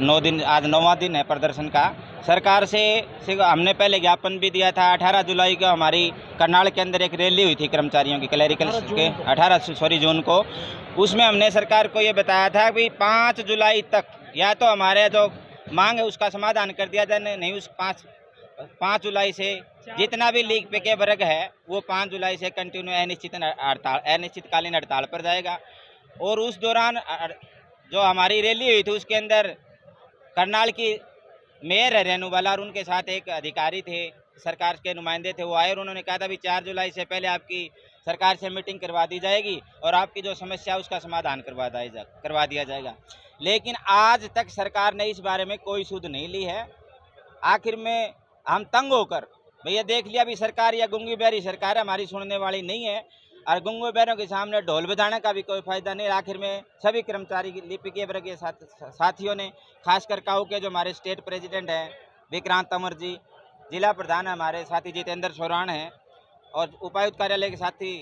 9 दिन, आज 9वां दिन है प्रदर्शन का। सरकार से हमने पहले ज्ञापन भी दिया था। 18 जुलाई को हमारी करनाल के अंदर एक रैली हुई थी कर्मचारियों की, क्लैरिकल के 18 जून को। उसमें हमने सरकार को ये बताया था कि 5 जुलाई तक या तो हमारे जो मांग है उसका समाधान कर दिया जाए, नहीं उस 5 जुलाई से जितना भी लीग पे के वर्ग है वो 5 जुलाई से कंटिन्यू अनिश्चितकालीन हड़ताल पर जाएगा। और उस दौरान जो हमारी रैली हुई थी उसके अंदर करनाल की मेयर है रेणुबाला और उनके साथ एक अधिकारी थे, सरकार के नुमाइंदे थे, वो आए और उन्होंने कहा था भी 4 जुलाई से पहले आपकी सरकार से मीटिंग करवा दी जाएगी और आपकी जो समस्या है उसका समाधान करवा दिया जाएगा। लेकिन आज तक सरकार ने इस बारे में कोई सुध नहीं ली है। आखिर में हम तंग होकर भैया देख लिया भी सरकार या गूंगी बहरी सरकार हमारी सुनने वाली नहीं है और गूंगे बहरों के सामने ढोल बजाने का भी कोई फायदा नहीं। आखिर में सभी कर्मचारी लिपिकीय वर्ग के साथियों ने, खासकर काऊ के जो हमारे स्टेट प्रेसिडेंट हैं विक्रांत तंवर जी, जिला प्रधान हमारे साथी जितेंद्र सोराण हैं और उपायुक्त कार्यालय के साथी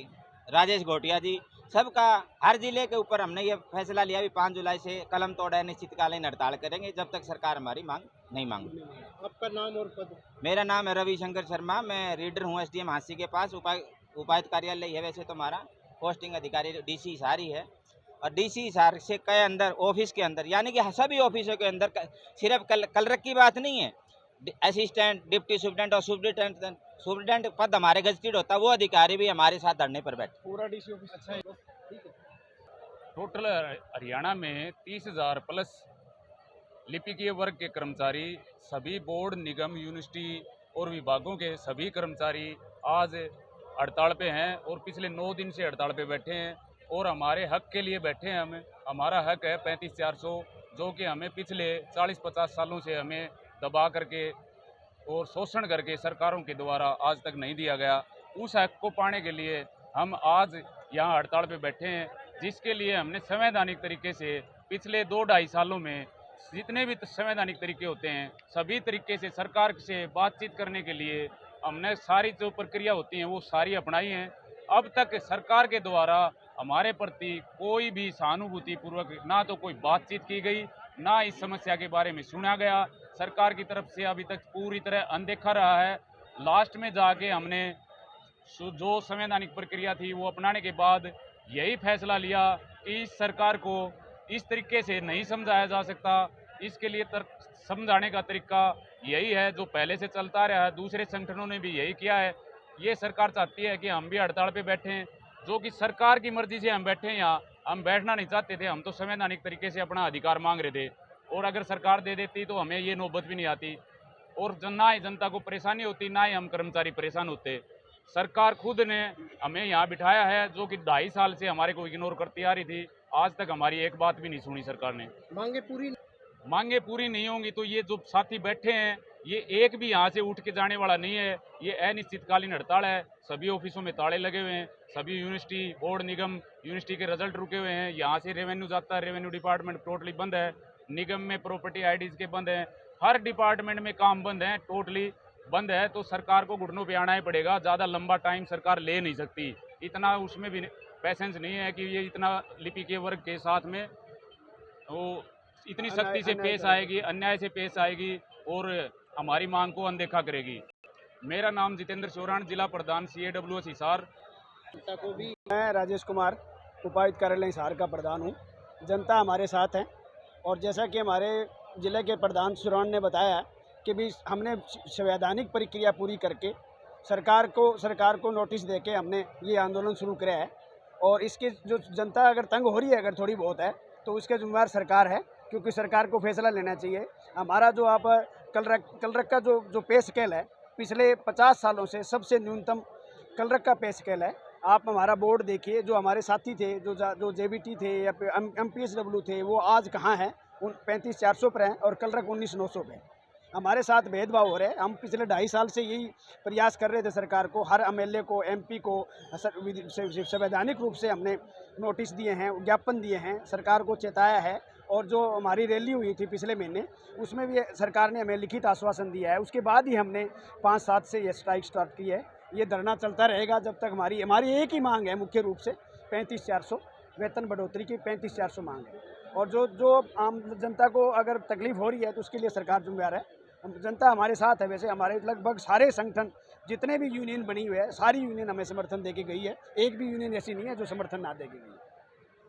राजेश घोटिया जी, सबका हर जिले के ऊपर हमने ये फैसला लिया भी 5 जुलाई से कलम तोड़ अनिश्चितकालीन हड़ताल करेंगे जब तक सरकार हमारी मांग नहीं मांगी। आपका नाम और पद? मेरा नाम है रविशंकर शर्मा, मैं रीडर हूँ एसडीएम हांसी के पास। उपायुक्त कार्यालय है वैसे तो हमारा, पोस्टिंग अधिकारी डीसी हिसार ही है और डीसी हिसार से के अंदर ऑफिस के अंदर यानी कि सभी ऑफिसों के अंदर सिर्फ कलरक की बात नहीं है, असिस्टेंट, डिप्टी सुप्रिटेंडेंट और सुप्रिटेंडेंट पद हमारे गजटेड होता है, वो अधिकारी भी हमारे साथ धरने पर बैठे। पूरा डीसी ऑफिस अच्छा है, ठीक है। टोटल हरियाणा में 30,000 प्लस लिपिकीय वर्ग के कर्मचारी, सभी बोर्ड, निगम, यूनिवर्सिटी और विभागों के सभी कर्मचारी आज हड़ताल पे हैं और पिछले 9 दिन से हड़ताल पे बैठे हैं और हमारे हक के लिए बैठे हैं। हमारा हक है 35,400, जो कि हमें पिछले 40-50 सालों से हमें दबा करके और शोषण करके सरकारों के द्वारा आज तक नहीं दिया गया। उस हक को पाने के लिए हम आज यहाँ हड़ताल पे बैठे हैं, जिसके लिए हमने संवैधानिक तरीके से पिछले 2-2.5 सालों में जितने भी संवैधानिक तरीके होते हैं सभी तरीके से सरकार से बातचीत करने के लिए हमने सारी जो प्रक्रिया होती हैं वो सारी अपनाई हैं। अब तक सरकार के द्वारा हमारे प्रति कोई भी सहानुभूति पूर्वक ना तो कोई बातचीत की गई, ना इस समस्या के बारे में सुना गया। सरकार की तरफ से अभी तक पूरी तरह अनदेखा रहा है। लास्ट में जाके हमने जो संवैधानिक प्रक्रिया थी वो अपनाने के बाद यही फैसला लिया कि इस सरकार को इस तरीके से नहीं समझाया जा सकता। इसके लिए समझाने का तरीका यही है जो पहले से चलता रहा है, दूसरे संगठनों ने भी यही किया है। ये सरकार चाहती है कि हम भी हड़ताल पे बैठें, जो कि सरकार की मर्जी से हम बैठे हैं। यहाँ हम बैठना नहीं चाहते थे, हम तो संवैधानिक तरीके से अपना अधिकार मांग रहे थे और अगर सरकार दे देती तो हमें ये नौबत भी नहीं आती और ना ही जनता को परेशानी होती, ना ही हम कर्मचारी परेशान होते। सरकार खुद ने हमें यहाँ बिठाया है, जो कि 2.5 साल से हमारे को इग्नोर करती आ रही थी। आज तक हमारी एक बात भी नहीं सुनी सरकार ने। मांगे पूरी नहीं होंगी तो ये जो साथी बैठे हैं ये एक भी यहाँ से उठ के जाने वाला नहीं है। ये अनिश्चितकालीन हड़ताल है। सभी ऑफिसों में ताले लगे हुए हैं, सभी यूनिवर्सिटी, बोर्ड, निगम, यूनिवर्सिटी के रिजल्ट रुके हुए हैं। यहाँ से रेवेन्यू जाता है, रेवेन्यू डिपार्टमेंट टोटली बंद है। निगम में प्रॉपर्टी आईडीज के बंद हैं, हर डिपार्टमेंट में काम बंद है, टोटली बंद है। तो सरकार को घुटनों पे आना ही पड़ेगा। ज़्यादा लंबा टाइम सरकार ले नहीं सकती, इतना उसमें भी पैसेंस नहीं है कि ये इतना लिपिकीय वर्ग के साथ में वो इतनी सख्ती से पेश आएगी, अन्याय से पेश आएगी और हमारी मांग को अनदेखा करेगी। मेरा नाम जितेंद्र सोराण, जिला प्रधान CAWS हिसार। मैं राजेश कुमार, उपायुक्त कार्यालय हिसार का प्रधान हूँ। जनता हमारे साथ है और जैसा कि हमारे जिले के प्रधान सोराण ने बताया कि भी हमने संवैधानिक प्रक्रिया पूरी करके सरकार को नोटिस देके हमने ये आंदोलन शुरू कराया है और इसके जो जनता अगर तंग हो रही है अगर थोड़ी बहुत है तो उसके जिम्मेदार सरकार है, क्योंकि सरकार को फैसला लेना चाहिए। हमारा जो आप कलरक का जो पे स्केल है पिछले 50 सालों से सबसे न्यूनतम कलरक का पे स्केल है। आप हमारा बोर्ड देखिए, जो हमारे साथी थे, जो JBT थे या MPSW थे, वो आज कहाँ हैं? 35,400 पर हैं और कलरक 19,900 पे। हमारे साथ भेदभाव हो रहे हैं। हम पिछले 2.5 साल से यही प्रयास कर रहे थे सरकार को, हर MLA को, MP को संवैधानिक रूप से हमने नोटिस दिए हैं, ज्ञापन दिए हैं, सरकार को चेताया है। और जो हमारी रैली हुई थी पिछले महीने उसमें भी सरकार ने हमें लिखित आश्वासन दिया है। उसके बाद ही हमने 5-7 से ये स्ट्राइक स्टार्ट की है। ये धरना चलता रहेगा जब तक हमारी एक ही मांग है, मुख्य रूप से 35,400 वेतन बढ़ोतरी की 35,400 मांग है। और जो आम जनता को अगर तकलीफ़ हो रही है तो उसके लिए सरकार जिम्मेदार है। जनता हमारे साथ है। वैसे हमारे लगभग सारे संगठन जितने भी यूनियन बनी हुई है, सारी यूनियन हमें समर्थन दे के गई है। एक भी यूनियन ऐसी नहीं है जो समर्थन ना दे के गई है।